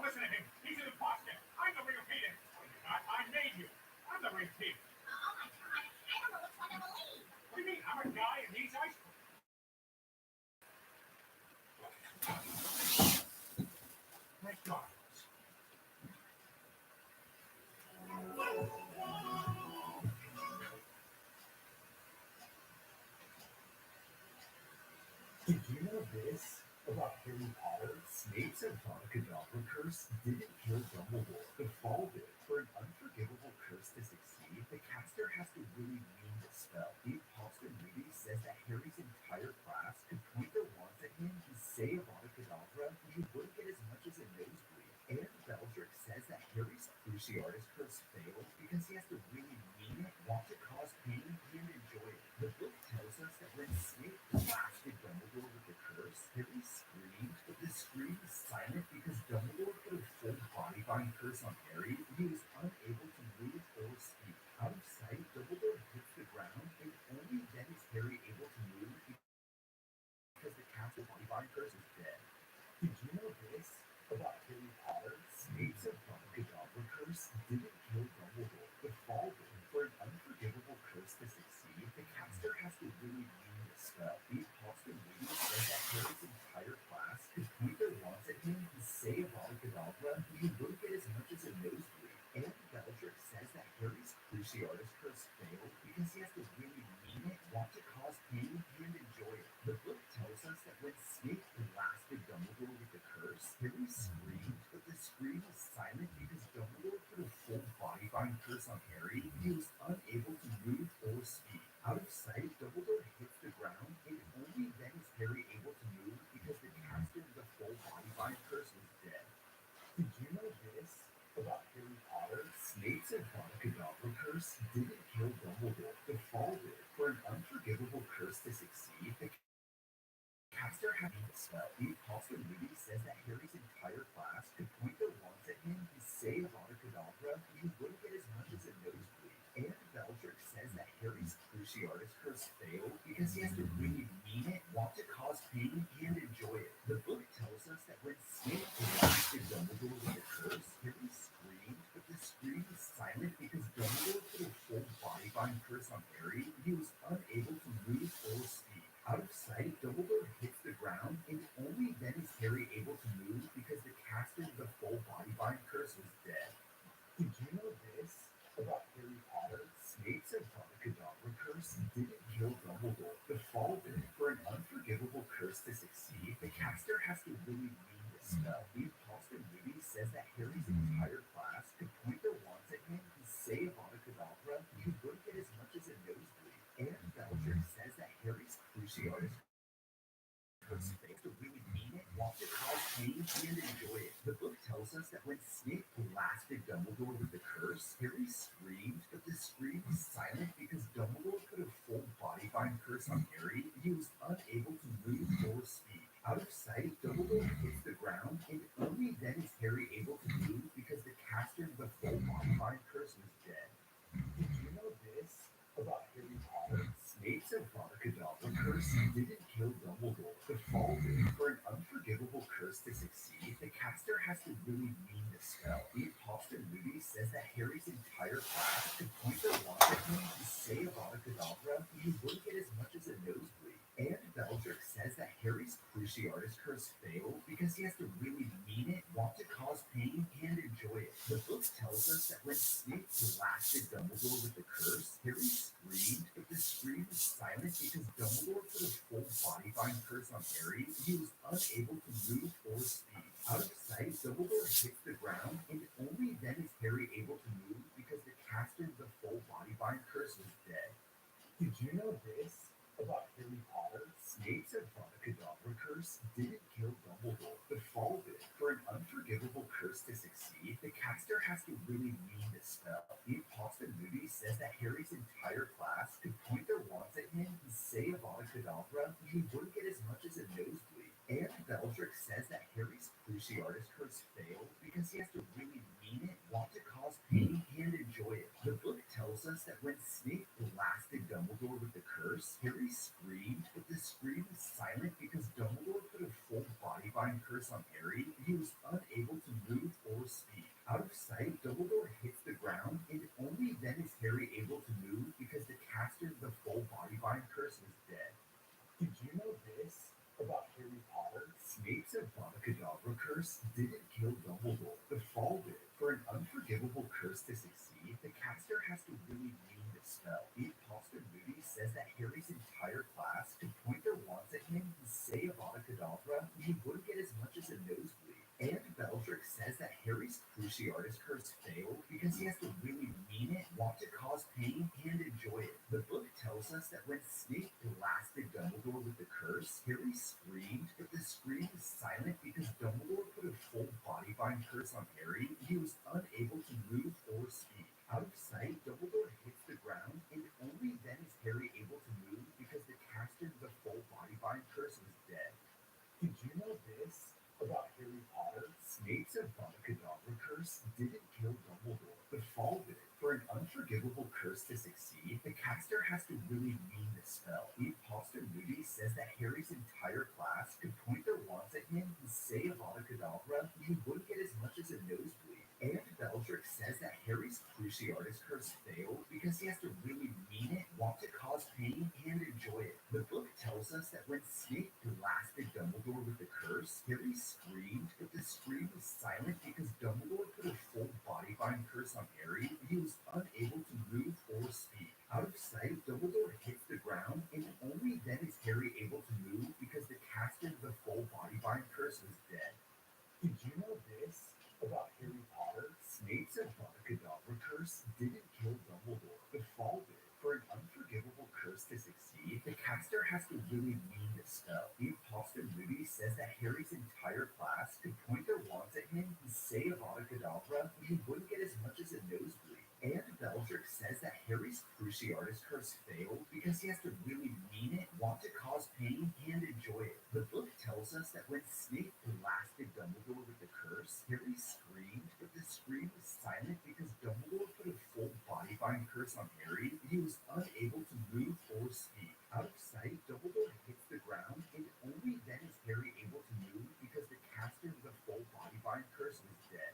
listen to him. He's an imposter. I'm the real Peter. Oh, you're not. I made you. I'm the real Peter. Oh my god, I don't know which one to believe. What do you mean? I'm a guy and he's ice cream. My God. Did you know this about Harry Potter? Snape's Avada curse didn't kill Dumbledore. The fall did. For an unforgivable curse to succeed, the caster has to really mean the spell. The Apostle Moody says that Harry's entire class could point their wands at him and say Avada Kedavra, and he wouldn't get as much as a nosebleed. And Bellatrix says that Harry's Cruciatus curse failed because he has to really mean it, want to cause pain, and enjoy it. The book tells us that when Snape blasted Dumbledore with the curse, Harry screamed, but the scream was silent because Dumbledore put a full body bind curse on Harry, and he was unable to move or speak. Out of sight, Dumbledore hits the ground, and only then is Harry able to move because the caster body bind curse is dead. Did you know this about Harry Potter? Snape's Avada curse didn't kill Dumbledore. The fall did. For an unforgivable curse to succeed, the caster has to really mean the spell. The Apostle Moody says that Harry's entire class could point their wands at him and say Avada Kedavra, and he wouldn't get as much as a nosebleed. And Bellatrix says that Harry's Cruciatus curse failed because he has to really mean it, want to cause pain, and enjoy it. The book tells us that when Snape blasted Dumbledore with the curse, Harry screamed, but the scream was silent because Dumbledore put a full body bind curse on Harry, and he was unable to move or speak. Out of sight, Dumbledore hits the ground, and only then is Harry able to move because the caster with the full body bind curse was dead. Did you know this about Harry Potter? Snape's Avada curse didn't kill Dumbledore. The fall did. For an unforgivable curse to succeed, the caster had the spell. The Apostle Moody says that Harry's entire class could point their wands at him and say Avada Kedavra, and he wouldn't get as much as a nosebleed. And Bellatrix says that Harry's Cruciatus curse failed because he has to really mean it, want to cause pain, and enjoy it. The book tells us that when Snape blasted Dumbledore with the curse, Harry screamed, but the scream was silent because Dumbledore put a full body bind curse on Harry, and he was unable to move or speak. Out of sight, Dumbledore hits the ground, and only then is Harry able to move because the caster of the full body bind curse was dead. Did you know this about Harry Potter? Snape's Avada Kedavra curse didn't kill Dumbledore. The fall did. For an unforgivable curse to succeed, the caster has to really mean the spell. The imposter Moody says that Harry's entire class could point their wands at him and say Avada Kedavra, and he wouldn't get as much as a nosebleed. And Bellatrix says that Harry's Cruciatus curse fails to really mean it, want to cause pain, and enjoy it. The book tells us that when Snape blasted Dumbledore with the curse, Harry screamed, but the scream was silent because Dumbledore put a full body bind curse on Harry, and he was unable to move or speak. Out of sight, Dumbledore hits the ground, and only then is Harry able to move because the caster of the full body bind curse was dead. Did you know this about Harry Potter? Snape's Avada Kedavra curse didn't kill Dumbledore. The fall did. For an unforgivable curse to succeed, the caster has to really mean the spell. The imposter Moody says that Harry's entire class could point their wands at him and say Avada Kedavra, and he wouldn't get as much as a nosebleed. And Bellatrix says that Harry's Cruciatus curse failed because he has to really mean it, want to cause pain, and enjoy it. The book tells us that when Snape blasted Dumbledore with the curse, Harry screamed, but the scream was silent because Dumbledore put a full body bind curse on Harry, and he was unable to move or speak. Out of sight, Dumbledore hits the ground, and only then is Harry able to move because the caster of the full body bind curse was dead. Did you know this about Harry Potter? Snape's Avada Kedavra curse didn't kill Dumbledore. The fall did. For an unforgivable curse to succeed, the caster has to really mean the spell. The imposter Moody says that Harry's entire class could point their wands at him and say Avada Kedavra, and he wouldn't get as much as a nosebleed. And Bellatrix says that Harry's Cruciatus curse failed because he has to really mean it, want to cause pain, and enjoy it. The book tells us that when Snape blasted Dumbledore with the curse, Harry screamed, but the scream was silent because Dumbledore put a full body bind curse on Harry, and he was unable to move or speak. Out of sight, Dumbledore hits the ground, and only then is Harry able to move because the caster of the full body bind curse was dead. Did you know this about Harry Potter? Snape's Avada Kedavra curse didn't kill Dumbledore. The fall did. For an unforgivable curse to succeed, the caster has to really mean the spell. The imposter Moody says that Harry's entire class could point their wands at him and say Avada Kedavra, and he wouldn't get as much as a nosebleed. And Bellatrix says that Harry's Cruciatus curse failed because he has to really mean it, want to cause pain, and enjoy it. The book tells us that when Snape blasted Dumbledore with the curse, Harry screamed, but the scream was silent because Dumbledore put a full body bind curse on Harry, and he was unable to move or speak. Out of sight, Dumbledore hits the ground, and only then is Harry able to move because the caster of the full body bind curse was dead. Did you know this about Harry Potter? Snape's Avada Kedavra curse didn't kill Dumbledore. The fall did. For an unforgivable curse to succeed, the caster has to really mean the spell. The imposter Moody says that Harry's entire class could point their wands at him and say Avada Kedavra, and he wouldn't get as much as a nosebleed. And Bellatrix says that Harry's Cruciatus curse failed because he has to really mean it, want to cause pain, and enjoy it. The book tells us that when Snape blasted Dumbledore with the curse, Harry screamed, but the scream was silent because Dumbledore put a full body bind curse on Harry, and he was unable to move or speak. Out of sight, Dumbledore hits the ground, and only then is Harry able to move because the caster of the full body bind curse was dead. Did you know this about Harry Potter? Snape's Avada Kedavra curse didn't kill Dumbledore. The fall did. For an unforgivable curse to succeed, the caster has to really mean the spell. The imposter Moody says that Harry's entire class could point their wands at him and say Avada Kedavra, and he wouldn't get as much as a nosebleed. And Bellatrix says that Harry's Harry's Cruciatus curse failed because he has to really mean it, want to cause pain, and enjoy it. The book tells us that when Snape blasted Dumbledore with the curse, Harry screamed, but the scream was silent because Dumbledore put a full body bind curse on Harry, and he was unable to move or speak. Out of sight, Dumbledore hits the ground, and only then is Harry able to move because the caster with a full body bind curse was dead.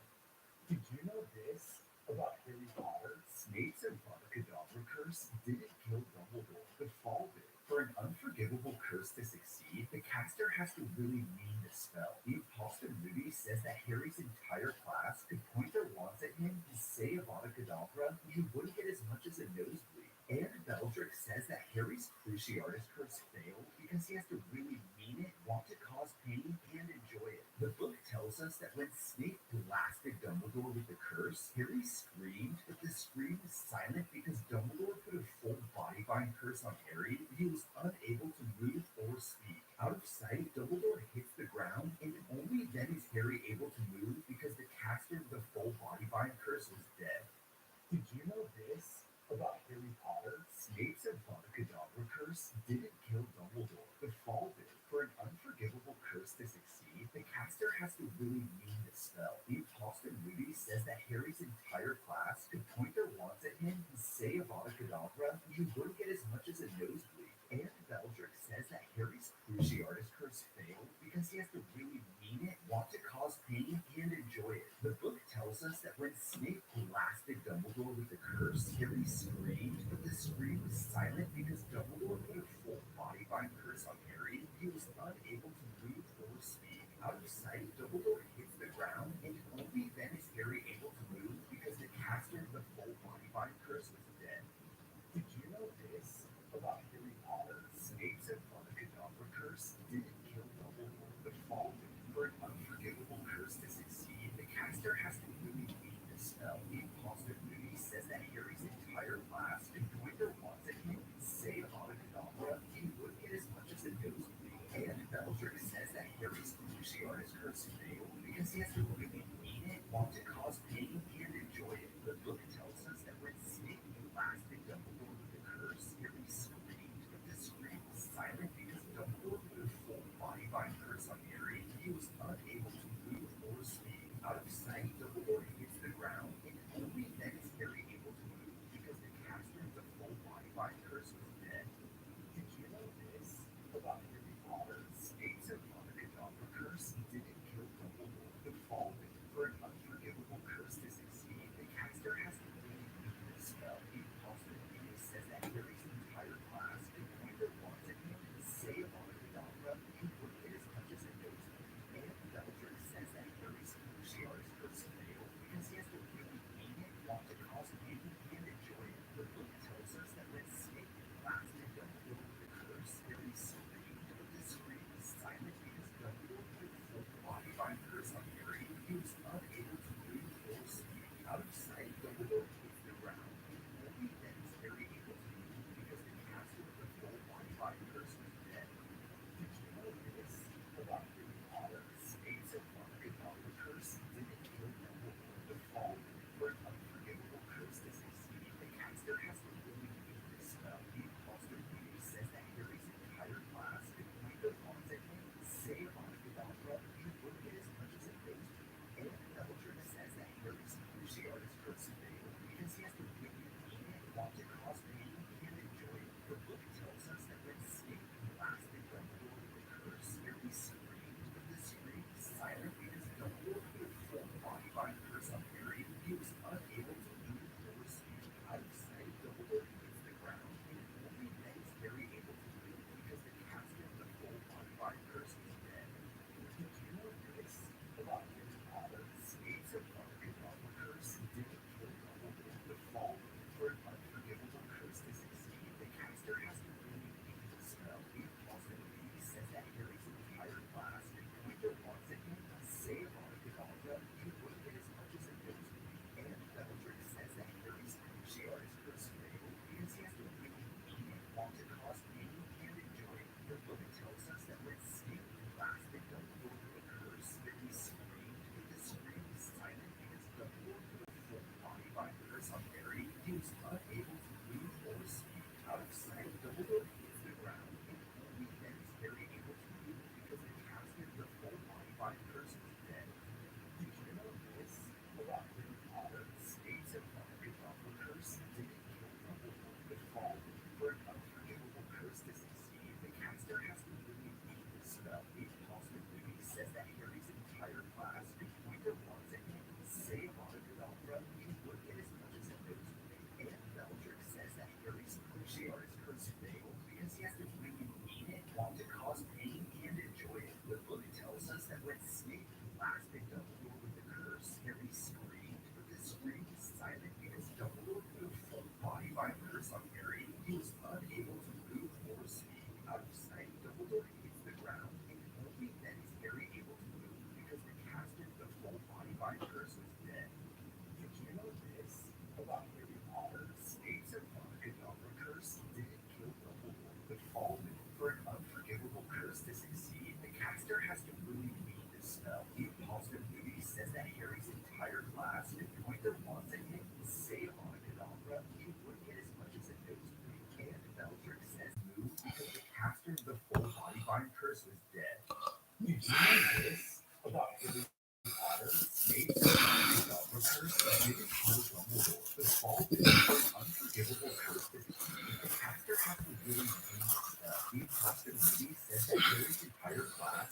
Did you know this about Harry Potter? Snape's Avada Kedavra curse didn't kill Dumbledore. The fall did. For an unforgivable curse to succeed, the caster has to really mean the spell. The imposter Moody says that Harry's entire class could point their wands at him and say Avada Kedavra, and he wouldn't get as much as a nosebleed. And Beldrick says that Harry's Cruciatus curse failed because he has to really mean it, want to cause pain, and enjoy it. The book tells us that when Snape blasted Dumbledore with the curse, Harry screamed, but the scream was silent because Dumbledore put a full body bind curse on Harry, and he was unable to move or speak. Out of sight, Dumbledore hits the ground, and only then is Harry able to move because the caster with the full body bind curse was dead. Did you know this about Harry Potter? Snape's Avada Kedavra curse didn't kill Dumbledore. The fall did. For an unforgivable curse to succeed, the caster has to really mean the spell. The imposter Moody says that Harry's entire class could point their wands at him and say Avada Kedavra, and he wouldn't get as much as a nosebleed. And Beldrick says that Harry's Cruciatus curse failed because he has to really mean it, want to cause pain, and enjoy it. The book tells us that when Snape blasted Dumbledore with the curse, Harry screamed, but the scream was silent because Dumbledore put a full body bind curse on Harry, and he was unable to move or speak. Out of sight, Dumbledore hits the ground, and only then is Harry able to move because the caster of the full body bind curse was dead. Did you know this about Harry Potter? Snape's Avada Kedavra curse didn't kill Dumbledore. The fall did. For an unforgivable curse to succeed, the caster has to really mean the spell. The imposter Moody says that Harry's entire class could point their wands at him and say Avada Kedavra, and he wouldn't get as much as a nosebleed. And Beldrick says that Harry's Cruciatus curse failed because he has to really mean it, want to cause pain, and enjoy it. The book tells us that when Snape blasted Dumbledore with the curse, Harry screamed, but the scream was silent because Dumbledore put a full body bind curse on Harry, and he was unable to move or speak. Out of sight, Dumbledore hits the ground, and only then is Harry able to move because the caster of the full body bind curse was dead. Did you know this about Harry Potter? Snape's Avada Kedavra curse didn't kill Dumbledore. The fall did. For an unforgivable curse to succeed, the caster has to really mean the spell. The imposter Moody says that Harry's entire class could point their wands at him and say Avada Kedavra, and he wouldn't get as much as a nosebleed. And Beldrick says that Harry's Cruciatus curse failed because he has to really mean it, want to cause pain, and enjoy it. The book tells us that when Snape divine curse was dead. You know this about Harry Potter, Snape, and the curse didn't kill Dumbledore. The fall did for an unforgivable curse to succeed. The caster has to really mean stuff. These past movies said that Harry's entire class